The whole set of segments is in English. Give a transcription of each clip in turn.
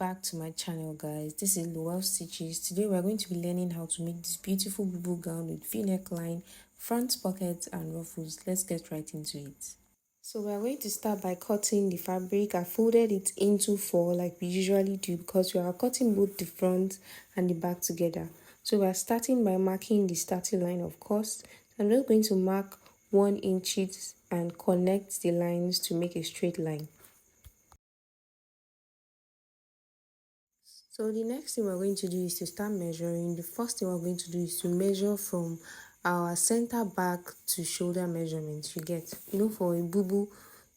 back to my channel, guys. This is Lowell Stitches. Today we are going to be learning how to make this beautiful Bubu gown with V-neck line, front pockets and ruffles. Let's get right into it. So we are going to start by cutting the fabric. I folded it into 4 like we usually do because we are cutting both the front and the back together. So we are starting by marking the starting line, of course. I'm just going to mark 1 inch and connect the lines to make a straight line. So the next thing we're going to do is to start measuring. The first thing we're going to do is to measure from our center back to shoulder measurement. You get, for a bubu,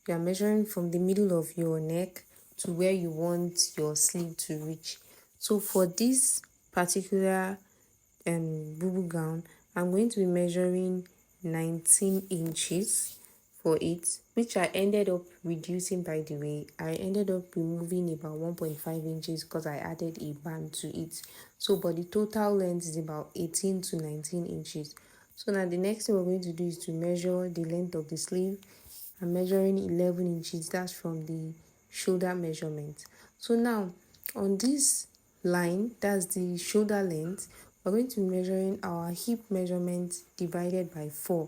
you are measuring from the middle of your neck to where you want your sleeve to reach. So for this particular bubu gown, I'm going to be measuring 19 inches for it, which I ended up reducing. By the way, I ended up removing about 1.5 inches because I added a band to it. So but the total length is about 18 to 19 inches. So now the next thing we're going to do is to measure the length of the sleeve. I'm measuring 11 inches. That's from the shoulder measurement. So now on this line, that's the shoulder length, we're going to be measuring our hip measurement divided by 4.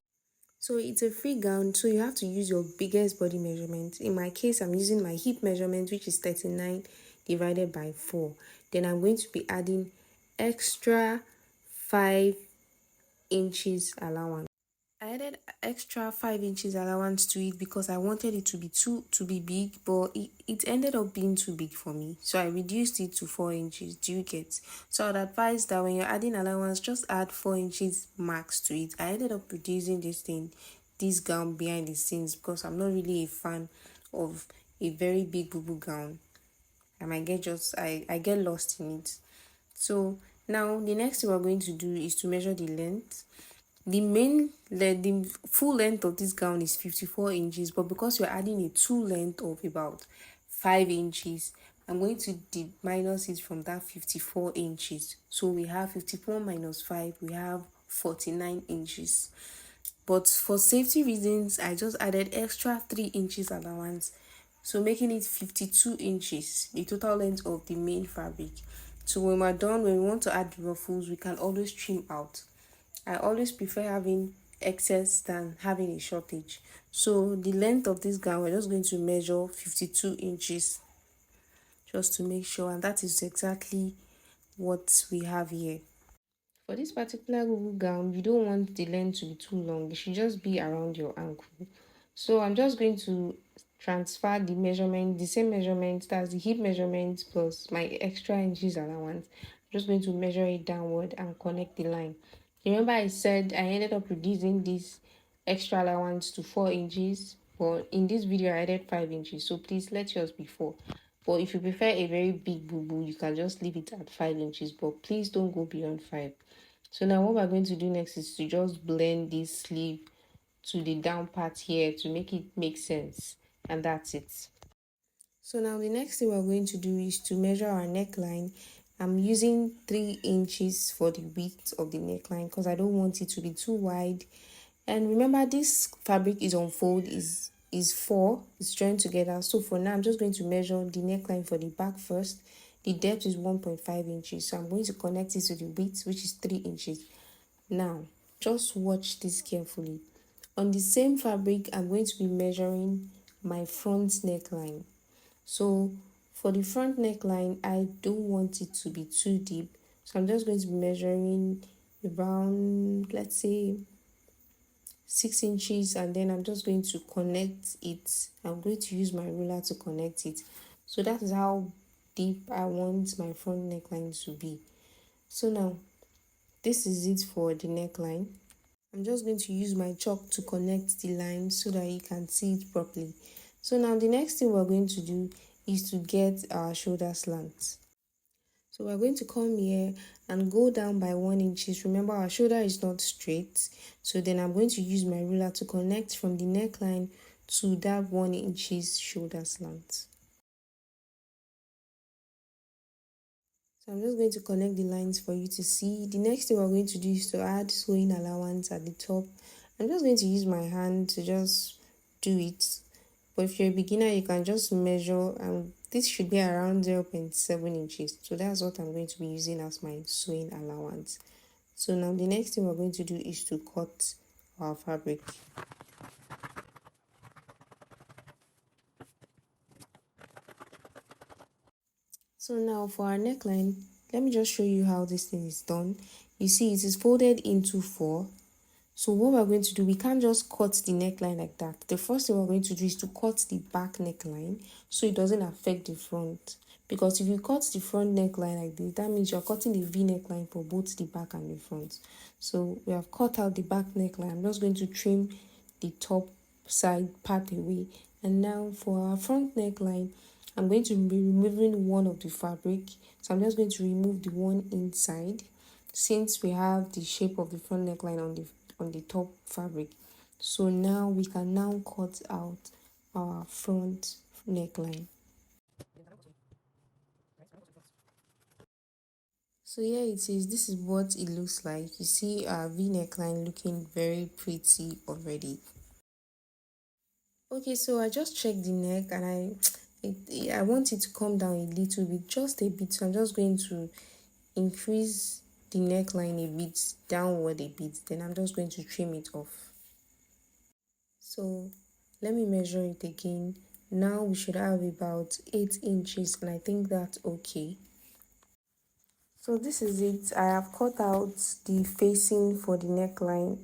So it's a free gown, so you have to use your biggest body measurement. In my case, I'm using my hip measurement, which is 39 divided by 4. Then I'm going to be adding extra 5 inches allowance. I added extra 5 inches allowance to it because I wanted it to be big, but it ended up being too big for me. So I reduced it to 4 inches. Do you get? So I'd advise that when you're adding allowance, just add 4 inches max to it. I ended up reducing this gown behind the scenes because I'm not really a fan of a very big bubu gown. I might get I get lost in it. So now the next thing we're going to do is to measure the length. The full length of this gown is 54 inches, but because you're adding a 2 length of about 5 inches, I'm going to minus it from that 54 inches. So we have 54 minus 5, we have 49 inches. But for safety reasons, I just added extra 3 inches allowance, so making it 52 inches, the total length of the main fabric. So when we're done, when we want to add the ruffles, we can always trim out. I always prefer having excess than having a shortage. So the length of this gown, we're just going to measure 52 inches just to make sure, and that is exactly what we have here. For this particular Google gown, you don't want the length to be too long. It should just be around your ankle. So I'm just going to transfer the measurement, the same measurement, that's the hip measurement plus my extra inches allowance. I'm just going to measure it downward and connect the line. Remember I said I ended up reducing this extra allowance to 4 inches, but in this video I added 5 inches, so please let yours be 4. But if you prefer a very big bubu, you can just leave it at 5 inches, but please don't go beyond 5. So now what we're going to do next is to just blend this sleeve to the down part here to make it make sense, and that's it. So now the next thing we're going to do is to measure our neckline. I'm using 3 inches for the width of the neckline because I don't want it to be too wide. And remember, this fabric is on fold, is 4, it's joined together. So for now, I'm just going to measure the neckline for the back first. The depth is 1.5 inches, so I'm going to connect it to the width, which is 3 inches. Now just watch this carefully. On the same fabric, I'm going to be measuring my front neckline. So for the front neckline, I don't want it to be too deep, so I'm just going to be measuring around, let's say, 6 inches, and then I'm just going to connect it. I'm going to use my ruler to connect it. So that is how deep I want my front neckline to be. So now this is it for the neckline. I'm just going to use my chalk to connect the line so that you can see it properly. So now the next thing we're going to do is to get our shoulder slants. So we're going to come here and go down by 1 inch. Remember, our shoulder is not straight. So then I'm going to use my ruler to connect from the neckline to that 1 inch shoulder slant. So I'm just going to connect the lines for you to see. The next thing we're going to do is to add sewing allowance at the top. I'm just going to use my hand to just do it. But if you're a beginner, you can just measure, and this should be around 0.7 inches. So that's what I'm going to be using as my sewing allowance. So now the next thing we're going to do is to cut our fabric. So now for our neckline, let me just show you how this thing is done. You see, it is folded into four. So what we're going to do, we can't just cut the neckline like that. The first thing we're going to do is to cut the back neckline so it doesn't affect the front. Because if you cut the front neckline like this, that means you're cutting the V neckline for both the back and the front. So we have cut out the back neckline. I'm just going to trim the top side part away. And now for our front neckline, I'm going to be removing one of the fabric. So I'm just going to remove the one inside, since we have the shape of the front neckline on the top fabric. So now we can now cut out our front neckline. So here it is. This is what it looks like. You see our V neckline looking very pretty already. Okay, so I just checked the neck, and I want it to come down a little bit, just a bit. So I'm just going to increase the neckline a bit, downward a bit. Then I'm just going to trim it off. So let me measure it again. Now we should have about 8 inches, and I think that's okay. So this is it. I have cut out the facing for the neckline.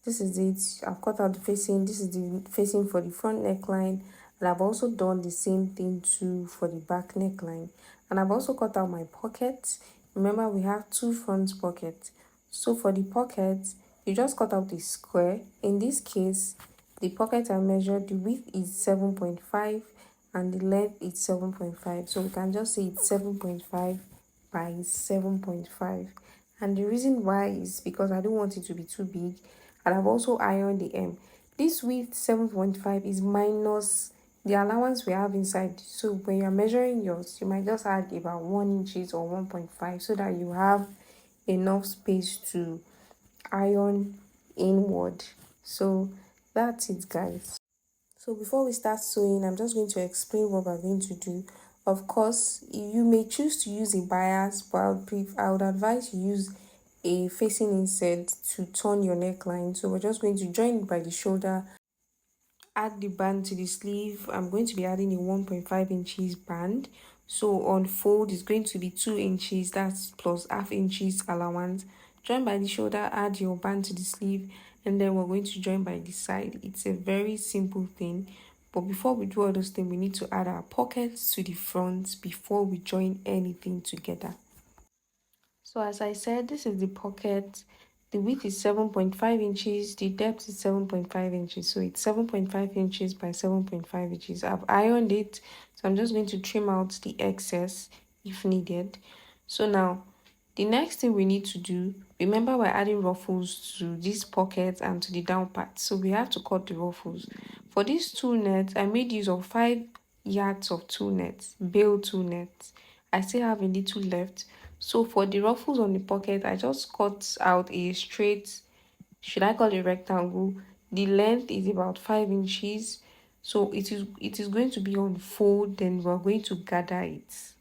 This is it. I've cut out the facing. This is the facing for the front neckline, and I've also done the same thing too for the back neckline. And I've also cut out my pockets. Remember, we have two front pockets. So for the pockets, you just cut out the square. In this case, the pocket I measured, the width is 7.5 and the length is 7.5. So we can just say it's 7.5 by 7.5. And the reason why is because I don't want it to be too big, and I've also ironed the M. This width 7.5 is minus the allowance we have inside. So when you're measuring yours, you might just add about 1 inches or 1.5 so that you have enough space to iron inward. So that's it, guys. So before we start sewing, I'm just going to explain what we're going to do. Of course, you may choose to use a bias, but I would advise you use a facing insert to turn your neckline. So we're just going to join it by the shoulder, add the band to the sleeve. I'm going to be adding a 1.5 inches band. So on fold is going to be 2 inches, that's plus half inches allowance. Join by the shoulder, add your band to the sleeve, and then we're going to join by the side. It's a very simple thing, but before we do all those things, we need to add our pockets to the front before we join anything together. So as I said, this is the pocket. The width is 7.5 inches, the depth is 7.5 inches. So it's 7.5 inches by 7.5 inches. I've ironed it, so I'm just going to trim out the excess if needed. So now, the next thing we need to do, remember we're adding ruffles to this pocket and to the down part. So we have to cut the ruffles. For these two nets, I made use of 5 yards of two nets, bale two nets. I still have a little left. So for the ruffles on the pocket, I just cut out a straight, should I call it rectangle? The length is about 5 inches. So it is going to be on fold, then we're going to gather it.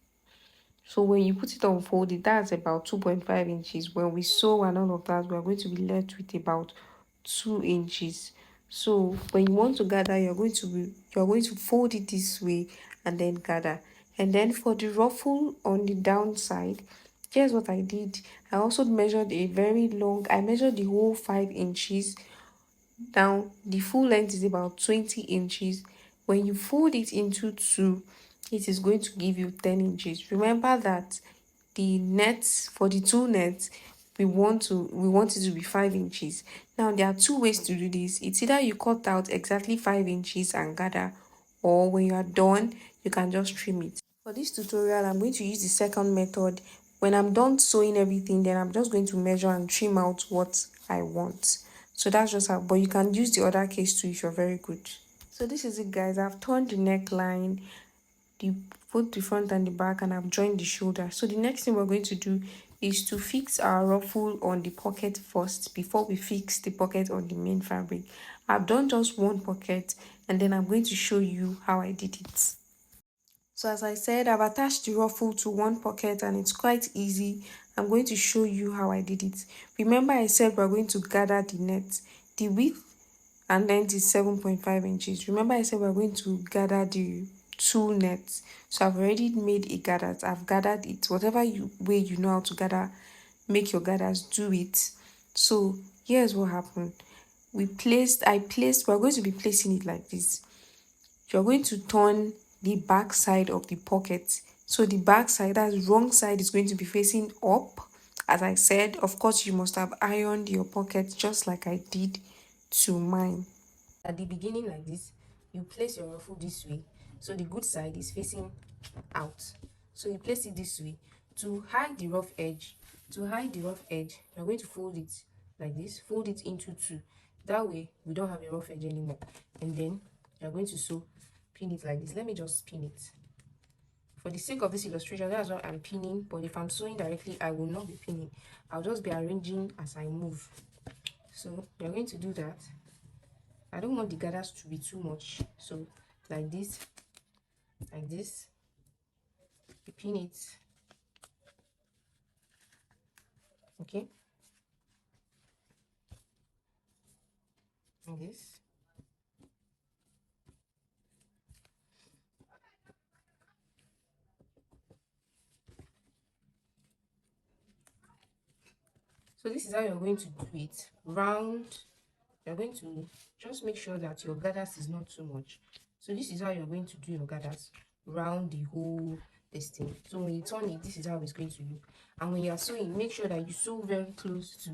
So when you put it on fold, that's about 2.5 inches. When we sew and all of that, we're going to be left with about 2 inches. So when you want to gather, you're going to fold it this way and then gather. And then for the ruffle on the downside, here's what I did. I also measured I measured the whole 5 inches. Now the full length is about 20 inches. When you fold it into two, it is going to give you 10 inches. Remember that the nets, for the two nets, we want it to be 5 inches. Now there are two ways to do this. It's either you cut out exactly 5 inches and gather, or when you are done, you can just trim it. For this tutorial, I'm going to use the second method. When I'm done sewing everything, then I'm just going to measure and trim out what I want. So that's just how, but you can use the other case too if you're very good. So this is it, guys. I've turned the neckline, both the front and the back, and I've joined the shoulder. So the next thing we're going to do is to fix our ruffle on the pocket first before we fix the pocket on the main fabric. I've done just one pocket. and then I'm going to show you how I did it. So as I said, I've attached the ruffle to one pocket and it's quite easy. I'm going to show you how I did it. Remember I said we're going to gather the net. The width and length is 7.5 inches. Remember I said we're going to gather the two nets. So I've already made a gather. I've gathered it. Whatever way you know how to gather, make your gathers, do it. So here's what happened. We're going to be placing it like this. You're going to turn the back side of the pocket. So the back side, that's wrong side, is going to be facing up. As I said, of course, you must have ironed your pocket just like I did to mine. At the beginning like this, you place your ruffle this way. So the good side is facing out. So you place it this way. To hide the rough edge, you're going to fold it like this. Fold it into two. That way, we don't have a rough edge anymore. And then you're going to pin it like this. Let me just pin it. For the sake of this illustration, that's what I'm pinning. But if I'm sewing directly, I will not be pinning. I'll just be arranging as I move. So you're going to do that. I don't want the gathers to be too much. So like this, you pin it. Okay. Like this. So this is how you're going to do it. Round. You're going to just make sure that your gathers is not too much. So this is how you're going to do your gathers. Round the whole this thing. So when you turn it, this is how it's going to look. And when you're sewing, make sure that you sew very close to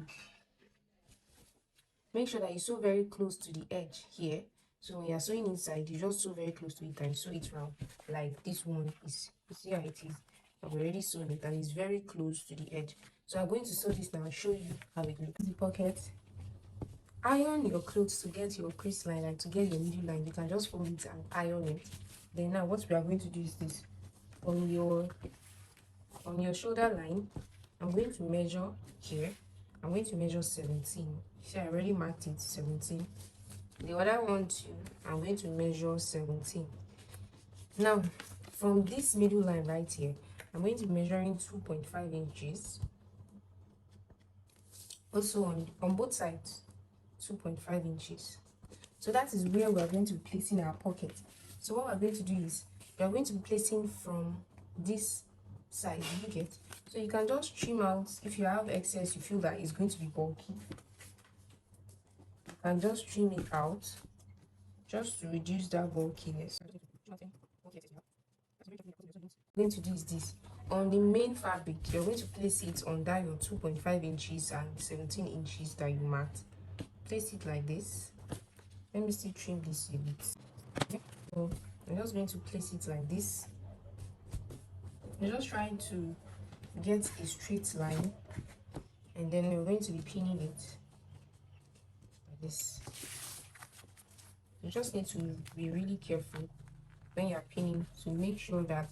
the edge here. So when you're sewing inside, you just sew very close to it and sew it round. Like this one is, you see how it is. I've already sewn it and it's very close to the edge. So I'm going to sew this now and show you how it looks. The pocket. Iron your clothes to get your crease line and to get your middle line. You can just fold it and iron it. Then now what we are going to do is this. On your shoulder line, I'm going to measure here. I'm going to measure 17. See, I already marked it 17. The other one too, I'm going to measure 17. Now, from this middle line right here, I'm going to be measuring 2.5 inches. Also on both sides, 2.5 inches. So that is where we're going to be placing our pocket. So what we're going to do is we're going to be placing from this side, you get. So you can just trim out if you have excess, you feel that it's going to be bulky. You can just trim it out just to reduce that bulkiness. Going to do is this. On the main fabric, you're going to place it under your 2.5 inches and 17 inches that you marked. Place it like this. Let me still trim this a bit. Okay. So I'm just going to place it like this. I'm just trying to get a straight line, and then we're going to be pinning it like this. You just need to be really careful when you're pinning to make sure that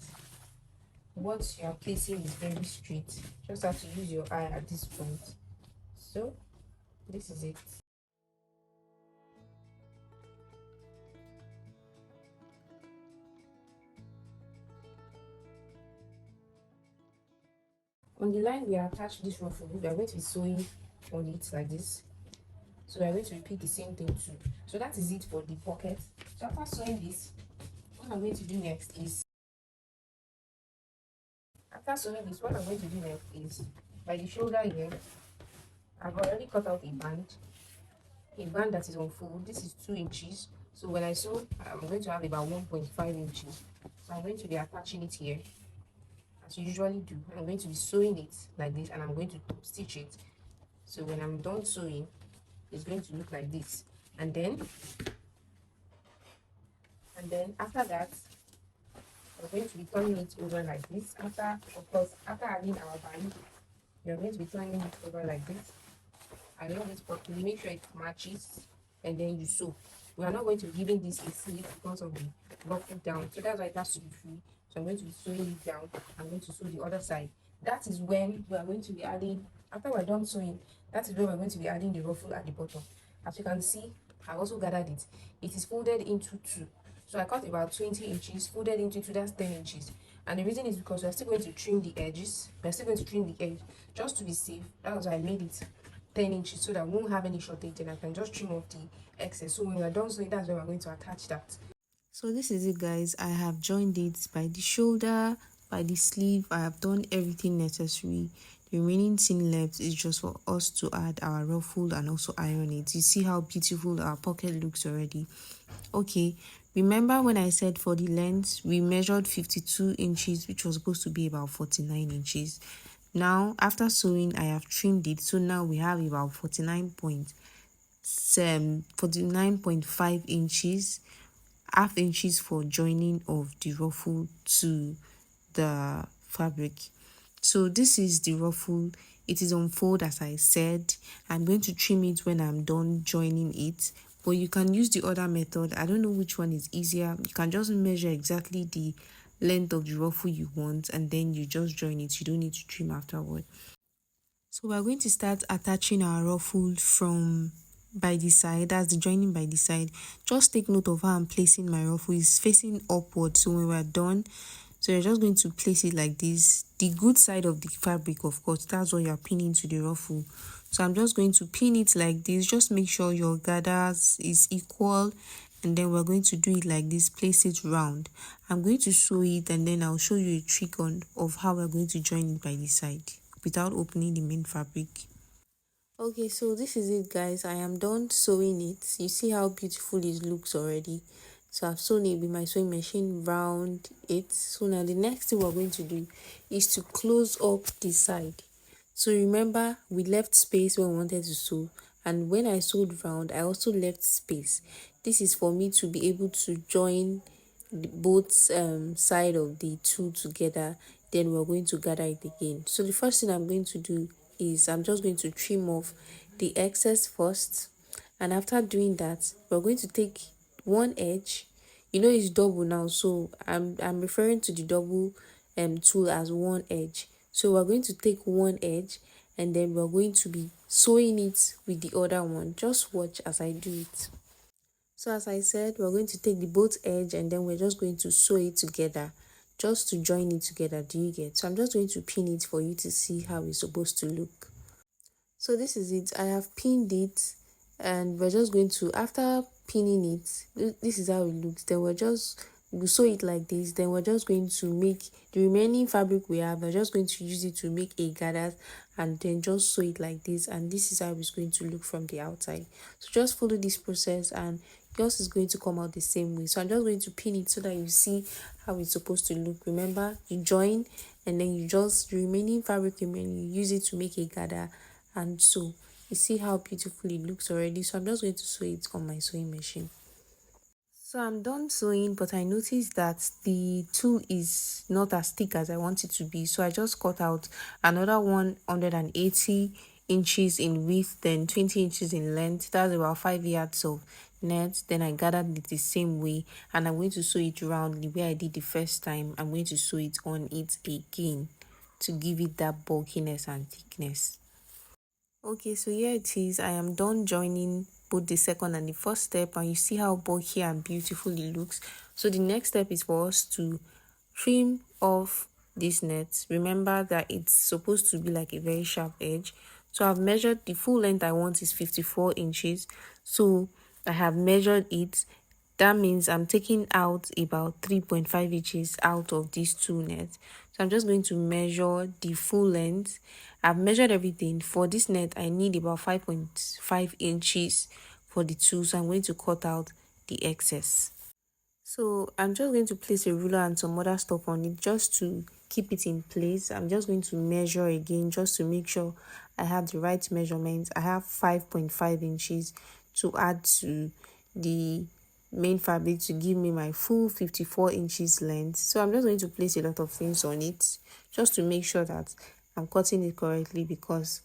what you are placing is very straight. Just have to use your eye at this point. So this is it. On the line we attach this ruffle, we are going to be sewing on it like this. So we are going to repeat the same thing too. So that is it for the pocket. So after sewing this, what I'm going to do next is by the shoulder here, I've already cut out a band that is on fold. This is 2 inches. So when I sew, I'm going to have about 1.5 inches. So I'm going to be attaching it here, as you usually do. I'm going to be sewing it like this, and I'm going to stitch it. So when I'm done sewing, it's going to look like this. And then after that, we're going to be turning it over like this. After adding our band, you're going to be turning it over like this. Arrange it properly, make sure it matches, and then you sew. We are not going to be giving this a sleeve because of the ruffle down, so that's why it has to be free. So I'm going to be sewing it down. I'm going to sew the other side. That is when we are going to be adding, after we're done sewing, that is when we're going to be adding the ruffle at the bottom. As you can see, I also gathered it. It is folded into two. So I cut about 20 inches, folded into two, that's 10 inches. And the reason is because we're still going to trim the edges. We're still going to trim the edge just to be safe. That's why I made it 10 inches so that we won't have any shortage and I can just trim off the excess. So when we're done sewing, that's when we're going to attach that. So this is it, guys. I have joined it by the shoulder, by the sleeve. I have done everything necessary. The remaining thing left is just for us to add our ruffle and also iron it. You see how beautiful our pocket looks already. Okay, remember when I said for the length we measured 52 inches, which was supposed to be about 49 inches. Now after sewing, I have trimmed it, so now we have about 49.5 inches, half inches for joining of the ruffle to the fabric. So this is the ruffle. It is on fold, as I said. I'm going to trim it when I'm done joining it, but you can use the other method. I don't know which one is easier. You can just measure exactly the length of the ruffle you want and then you just join it. You don't need to trim afterward. So we're going to start attaching our ruffle from by the side. That's the joining by the side. Just take note of how I'm placing my ruffle. Is facing upward, so when we're done, so you're just going to place it like this. The good side of the fabric, of course, that's what you're pinning to the ruffle. So I'm just going to pin it like this. Just make sure your gathers is equal, and then we're going to do it like this. Place it round. I'm going to sew it and then I'll show you a trick of how we're going to join it by the side without opening the main fabric. Okay, so this is it, guys. I am done sewing it. You see how beautiful it looks already. So I've sewn it with my sewing machine round it. So now the next thing we're going to do is to close up the side. So remember, we left space when we wanted to sew, and when I sewed round, I also left space. This is for me to be able to join both side of the two together. Then we're going to gather it again. So the first thing I'm going to do is I'm just going to trim off the excess first, and after doing that, we're going to take one edge. You know it's double now, so I'm referring to the double tool as one edge. So we're going to take one edge and then we're going to be sewing it with the other one. Just watch as I do it. So as I said, we're going to take the both edge and then we're just going to sew it together, just to join it together. Do you get? So I'm just going to pin it for you to see how it's supposed to look. So this is it. I have pinned it and we're just going to, after pinning it, this is how it looks. Then we sew it like this. Then we're just going to make the remaining fabric we have, we're just going to use it to make a gather and then just sew it like this, and this is how it's going to look from the outside. So just follow this process and yours is going to come out the same way. So I'm just going to pin it so that you see how it's supposed to look. Remember, you join and then you just, the remaining fabric remaining, you use it to make a gather and sew. You see how beautiful it looks already. So I'm just going to sew it on my sewing machine. So I'm done sewing, but I noticed that the tool is not as thick as I want it to be. So I just cut out another 180 inches in width, then 20 inches in length. That's about 5 yards of net. Then I gathered it the same way, and I'm going to sew it round the way I did the first time. I'm going to sew it on it again to give it that bulkiness and thickness. Okay, so here it is. I am done joining both the second and the first step, and you see how bulky and beautiful it looks. So the next step is for us to trim off this net. Remember that it's supposed to be like a very sharp edge. So I've measured the full length I want is 54 inches. So I have measured it. That means I'm taking out about 3.5 inches out of these two nets. So I'm just going to measure the full length. I've measured everything. For this net, I need about 5.5 inches for the two. So I'm going to cut out the excess. So I'm just going to place a ruler and some other stuff on it just to keep it in place. I'm just going to measure again just to make sure I have the right measurements. I have 5.5 inches to add to the main fabric to give me my full 54 inches length. So I'm just going to place a lot of things on it just to make sure that I'm cutting it correctly, because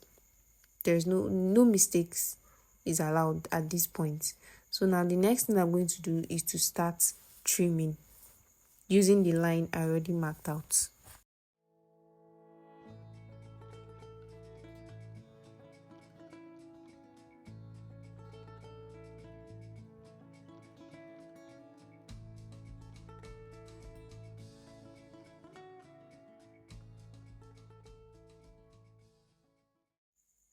there's no mistakes is allowed at this point. So now the next thing I'm going to do is to start trimming using the line I already marked out.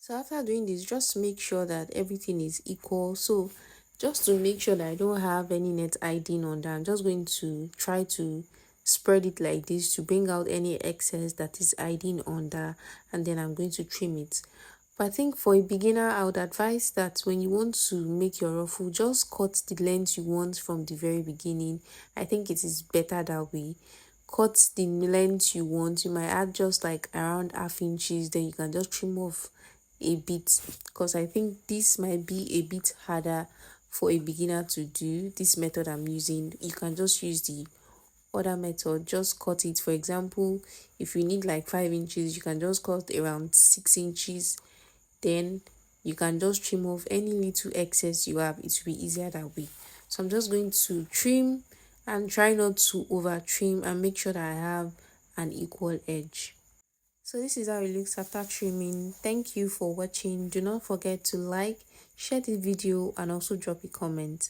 So after doing this, just make sure that everything is equal. So just to make sure that I don't have any net hiding on that, I'm just going to try to spread it like this to bring out any excess that is hiding under, and then I'm going to trim it. But I think for a beginner, I would advise that when you want to make your ruffle, just cut the length you want from the very beginning. I think it is better that way. Cut the length you want. You might add just like around half inches, then you can just trim off a bit, because I think this might be a bit harder for a beginner to do. This method I'm using, you can just use the other method, just cut it. For example, if you need like 5 inches, you can just cut around 6 inches, then you can just trim off any little excess you have. It will be easier that way. So I'm just going to trim and try not to over trim and make sure that I have an equal edge. So this is how it looks after trimming. Thank you for watching. Do not forget to like, share this video, and also drop a comment.